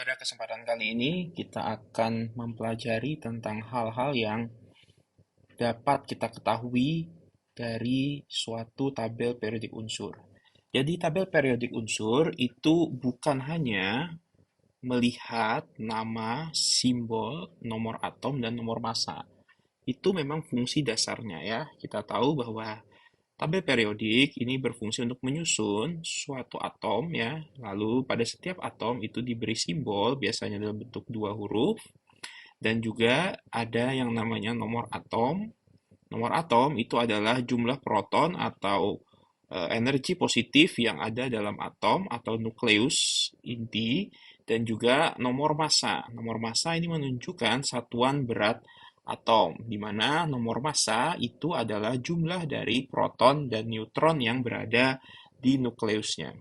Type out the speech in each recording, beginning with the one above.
Pada kesempatan kali ini, kita akan mempelajari tentang hal-hal yang dapat kita ketahui dari suatu tabel periodik unsur. Jadi, tabel periodik unsur itu bukan hanya melihat nama, simbol, nomor atom, dan nomor massa. Itu memang fungsi dasarnya ya. Kita tahu bahwa tabel periodik ini berfungsi untuk menyusun suatu atom ya. Lalu pada setiap atom itu diberi simbol biasanya dalam bentuk dua huruf dan juga ada yang namanya nomor atom. Nomor atom itu adalah jumlah proton atau energi positif yang ada dalam atom atau nukleus inti dan juga nomor massa. Nomor massa ini menunjukkan satuan berat atom, di mana nomor massa itu adalah jumlah dari proton dan neutron yang berada di nukleusnya.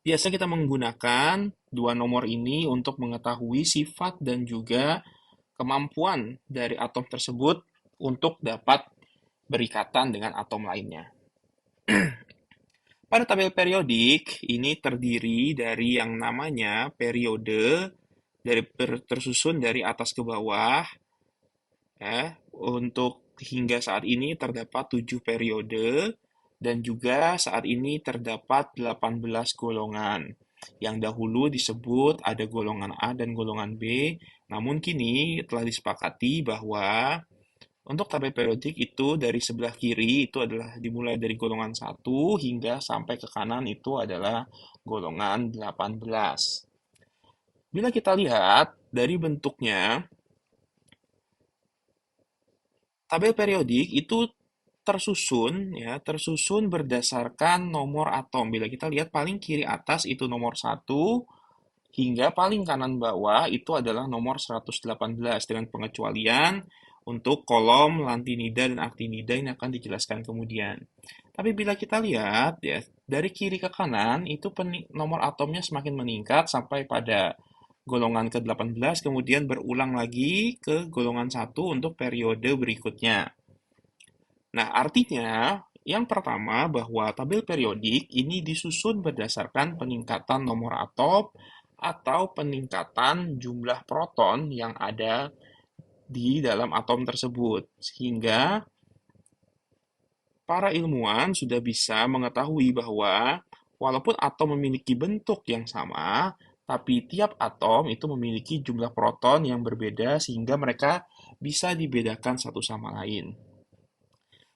Biasa kita menggunakan dua nomor ini untuk mengetahui sifat dan juga kemampuan dari atom tersebut untuk dapat berikatan dengan atom lainnya. Pada tabel periodik, ini terdiri dari yang namanya periode tersusun dari atas ke bawah. Untuk hingga saat ini terdapat 7 periode dan juga saat ini terdapat 18 golongan. Yang dahulu disebut ada golongan A dan golongan B, namun kini telah disepakati bahwa untuk tabel periodik itu dari sebelah kiri itu adalah dimulai dari golongan 1 hingga sampai ke kanan itu adalah golongan 18. Bila kita lihat dari bentuknya, tabel periodik itu tersusun berdasarkan nomor atom. Bila kita lihat paling kiri atas itu nomor 1 hingga paling kanan bawah itu adalah nomor 118 dengan pengecualian untuk kolom lantinida dan aktinida yang akan dijelaskan kemudian. Tapi bila kita lihat ya dari kiri ke kanan itu nomor atomnya semakin meningkat sampai pada golongan ke-18 kemudian berulang lagi ke golongan 1 untuk periode berikutnya. Nah, artinya yang pertama bahwa tabel periodik ini disusun berdasarkan peningkatan nomor atom atau peningkatan jumlah proton yang ada di dalam atom tersebut. Sehingga para ilmuwan sudah bisa mengetahui bahwa walaupun atom memiliki bentuk yang sama, tapi tiap atom itu memiliki jumlah proton yang berbeda sehingga mereka bisa dibedakan satu sama lain.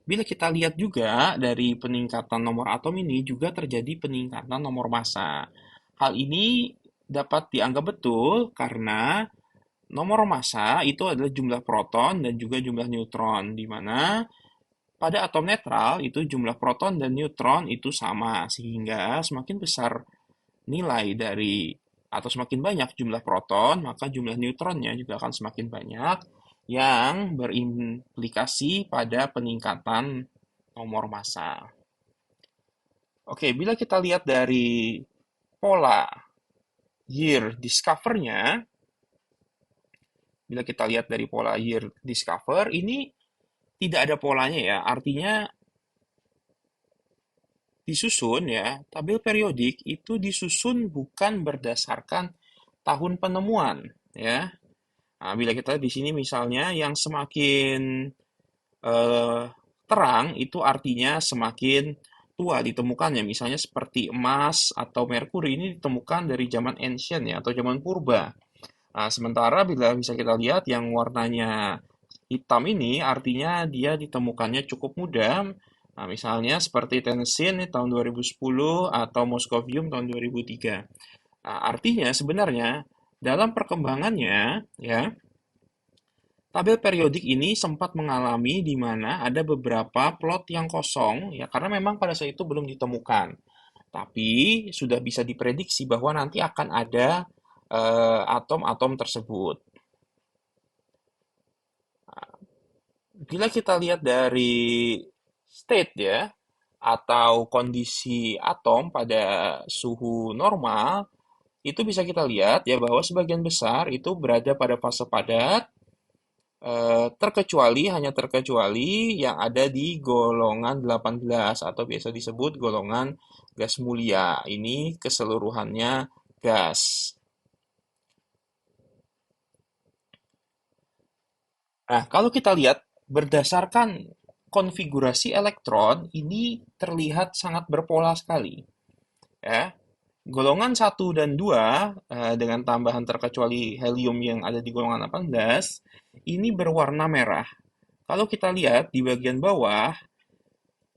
Bila kita lihat juga dari peningkatan nomor atom ini juga terjadi peningkatan nomor massa. Hal ini dapat dianggap betul karena nomor massa itu adalah jumlah proton dan juga jumlah neutron, di mana pada atom netral itu jumlah proton dan neutron itu sama, sehingga semakin besar nilai dari atau semakin banyak jumlah proton, maka jumlah neutronnya juga akan semakin banyak yang berimplikasi pada peningkatan nomor massa. Oke, bila kita lihat dari pola year discover-nya, bila kita lihat dari pola year discover, ini tidak ada polanya ya, artinya disusun ya, tabel periodik itu disusun bukan berdasarkan tahun penemuan ya. Nah, bila kita di sini misalnya yang semakin eh, terang itu artinya semakin tua ditemukannya. Misalnya seperti emas atau merkuri ini ditemukan dari zaman ancient ya atau zaman purba. Nah, sementara bila bisa kita lihat yang warnanya hitam ini artinya dia ditemukannya cukup muda. Nah, misalnya seperti Tennessee tahun 2010 atau Moscovium tahun 2003. Nah, artinya sebenarnya dalam perkembangannya ya tabel periodik ini sempat mengalami di mana ada beberapa plot yang kosong ya karena memang pada saat itu belum ditemukan. Tapi sudah bisa diprediksi bahwa nanti akan ada atom-atom tersebut. Bila kita lihat dari state ya atau kondisi atom pada suhu normal, itu bisa kita lihat ya bahwa sebagian besar itu berada pada fase padat, hanya terkecuali yang ada di golongan 18 atau biasa disebut golongan gas mulia. Ini keseluruhannya gas. Nah, kalau kita lihat berdasarkan konfigurasi elektron ini terlihat sangat berpola sekali, ya. Golongan satu dan 2 dengan tambahan terkecuali helium yang ada di golongan 18 ini berwarna merah. Kalau kita lihat di bagian bawah,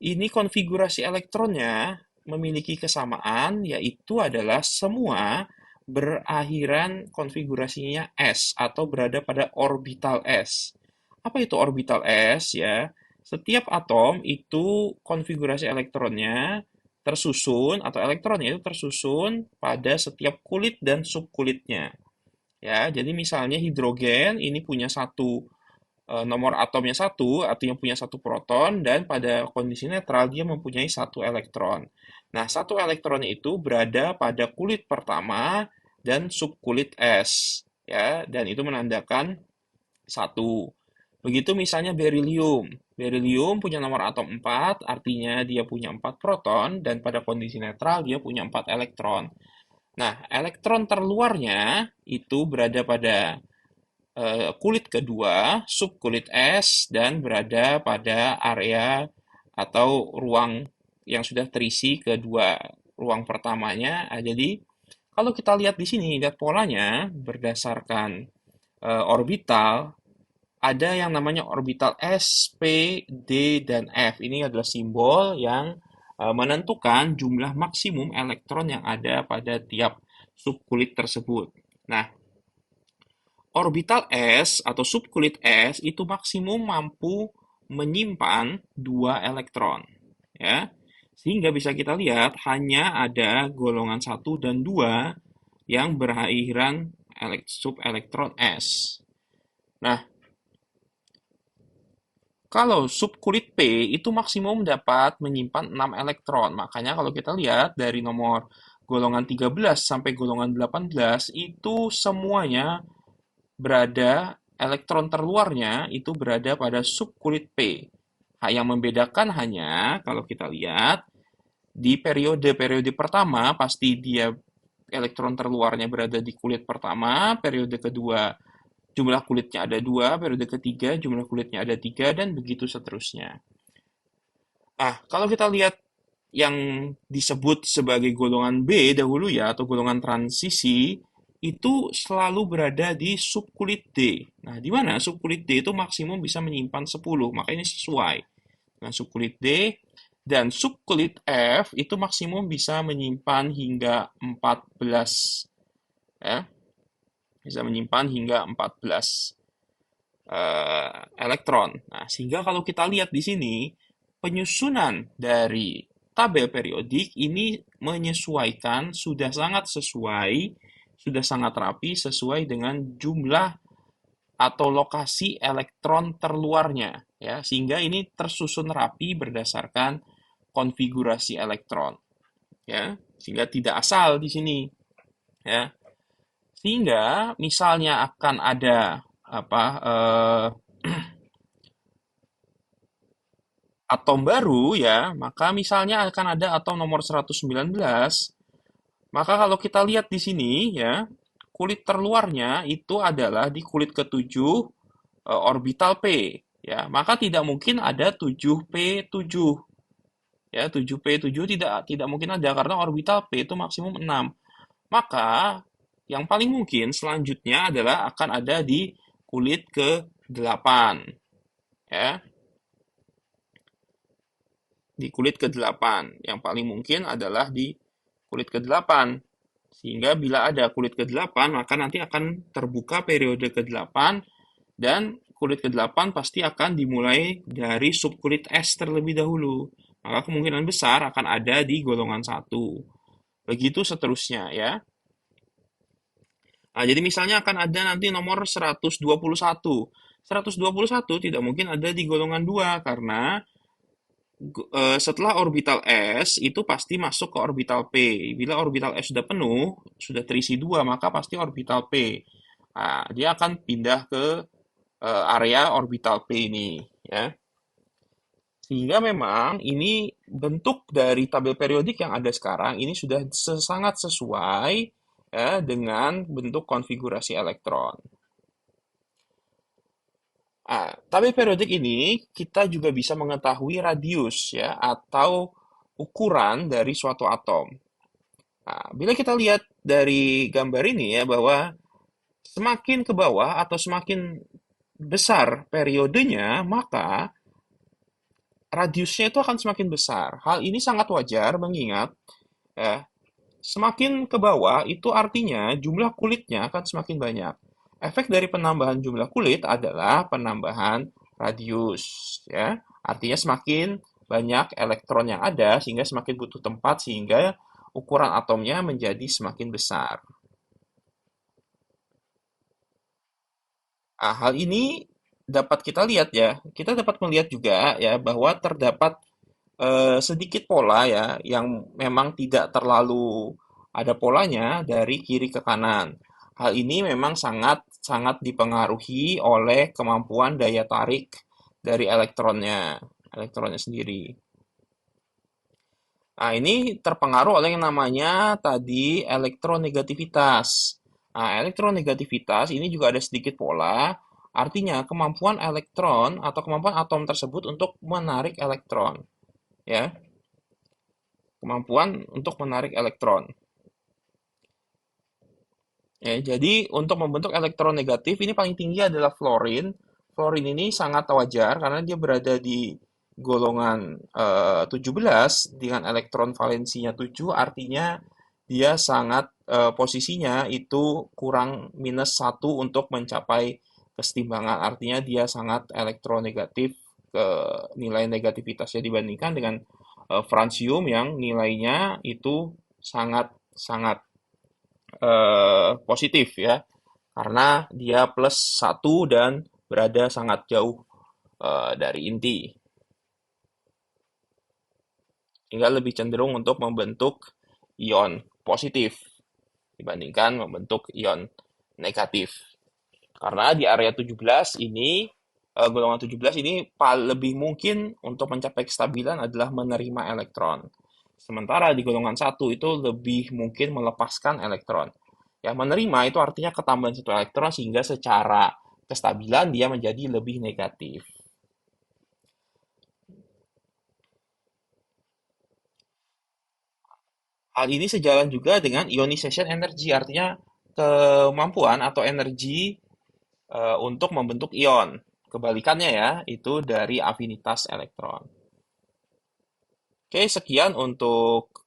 ini konfigurasi elektronnya memiliki kesamaan, yaitu adalah semua berakhiran konfigurasinya s atau berada pada orbital s. Apa itu orbital s ya? Setiap atom itu konfigurasi elektronnya tersusun atau elektronnya itu tersusun pada setiap kulit dan subkulitnya. Ya, jadi misalnya hidrogen ini punya satu nomor atomnya satu, artinya punya satu proton, dan pada kondisi netral dia mempunyai satu elektron. Nah, satu elektron itu berada pada kulit pertama dan subkulit S, ya, dan itu menandakan satu. Begitu misalnya berilium. Berilium punya nomor atom 4, artinya dia punya 4 proton, dan pada kondisi netral dia punya 4 elektron. Nah, elektron terluarnya itu berada pada kulit kedua, subkulit S, dan berada pada area atau ruang yang sudah terisi kedua ruang pertamanya. Jadi, kalau kita lihat di sini, lihat polanya berdasarkan orbital, ada yang namanya orbital S, P, D, dan F. Ini adalah simbol yang menentukan jumlah maksimum elektron yang ada pada tiap subkulit tersebut. Nah, orbital S atau subkulit S itu maksimum mampu menyimpan 2 elektron. Ya. Sehingga bisa kita lihat hanya ada golongan satu dan 2 yang berakhiran subelektron S. Nah, kalau subkulit P itu maksimum dapat menyimpan 6 elektron. Makanya kalau kita lihat dari nomor golongan 13 sampai golongan 18 itu semuanya berada elektron terluarnya itu berada pada subkulit P. Yang membedakan hanya kalau kita lihat di periode-periode pertama pasti dia elektron terluarnya berada di kulit pertama, periode kedua jumlah kulitnya ada dua, periode ketiga jumlah kulitnya ada tiga, dan begitu seterusnya. Nah, kalau kita lihat yang disebut sebagai golongan B dahulu ya, atau golongan transisi, itu selalu berada di subkulit D. Nah, di mana subkulit D itu maksimum bisa menyimpan 10, maka ini sesuai dengan subkulit D. Dan subkulit F itu maksimum bisa menyimpan hingga 14, ya, bisa menyimpan hingga 14 elektron. Nah, sehingga kalau kita lihat di sini, penyusunan dari tabel periodik ini menyesuaikan, sudah sangat sesuai, sudah sangat rapi sesuai dengan jumlah atau lokasi elektron terluarnya, ya, sehingga ini tersusun rapi berdasarkan konfigurasi elektron, ya, sehingga tidak asal di sini, ya. Sehingga misalnya akan ada apa atom baru ya, maka misalnya akan ada atom nomor 119, maka kalau kita lihat di sini ya, kulit terluarnya itu adalah di kulit ketujuh orbital P ya, maka tidak mungkin ada 7p7 ya, 7p7 tidak mungkin ada karena orbital P itu maksimum 6. Maka yang paling mungkin selanjutnya adalah akan ada di kulit ke-8 ya. Di kulit ke-8. Yang paling mungkin adalah di kulit ke-8. Sehingga bila ada kulit ke-8, maka nanti akan terbuka periode ke-8 dan kulit ke-8 pasti akan dimulai dari subkulit S terlebih dahulu. Maka kemungkinan besar akan ada di golongan satu. Begitu seterusnya ya. Nah, jadi misalnya akan ada nanti nomor 121. 121 tidak mungkin ada di golongan 2 karena setelah orbital S itu pasti masuk ke orbital P. Bila orbital S sudah penuh, sudah terisi dua, maka pasti orbital P. Nah, dia akan pindah ke area orbital P ini, ya. Sehingga memang ini bentuk dari tabel periodik yang ada sekarang ini sudah sangat sesuai ya, dengan bentuk konfigurasi elektron. Tapi periodik ini kita juga bisa mengetahui radius ya atau ukuran dari suatu atom. Bila kita lihat dari gambar ini ya bahwa semakin ke bawah atau semakin besar periodenya, maka radiusnya itu akan semakin besar. Hal ini sangat wajar mengingat ya, semakin ke bawah itu artinya jumlah kulitnya akan semakin banyak. Efek dari penambahan jumlah kulit adalah penambahan radius, ya. Artinya semakin banyak elektron yang ada sehingga semakin butuh tempat sehingga ukuran atomnya menjadi semakin besar. Hal ini dapat kita lihat ya. Kita dapat melihat juga ya bahwa terdapat sedikit pola ya yang memang tidak terlalu ada polanya dari kiri ke kanan. Hal ini memang sangat sangat dipengaruhi oleh kemampuan daya tarik dari elektronnya sendiri. Ini terpengaruh oleh yang namanya tadi elektronegativitas. Elektronegativitas ini juga ada sedikit pola, artinya kemampuan elektron atau kemampuan atom tersebut untuk menarik elektron, ya. Kemampuan untuk menarik elektron. Ya, jadi untuk membentuk elektron negatif ini paling tinggi adalah fluorin. Fluorin ini sangat wajar karena dia berada di golongan 17 dengan elektron valensinya 7, artinya dia sangat posisinya itu kurang -1 untuk mencapai kesetimbangan. Artinya dia sangat elektronegatif ke nilai negativitasnya dibandingkan dengan francium yang nilainya itu sangat sangat positif ya, karena dia +1 dan berada sangat jauh dari inti, sehingga lebih cenderung untuk membentuk ion positif dibandingkan membentuk ion negatif. Karena di area 17 ini, golongan 17 ini lebih mungkin untuk mencapai kestabilan adalah menerima elektron. Sementara di golongan 1 itu lebih mungkin melepaskan elektron. Ya, menerima itu artinya ketambahan satu elektron sehingga secara kestabilan dia menjadi lebih negatif. Hal ini sejalan juga dengan ionization energy, artinya kemampuan atau energi untuk membentuk ion. Kebalikannya ya, itu dari afinitas elektron. Oke, sekian untuk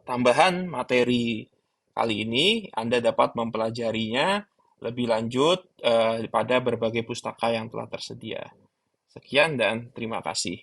tambahan materi kali ini. Anda dapat mempelajarinya lebih lanjut pada berbagai pustaka yang telah tersedia. Sekian dan terima kasih.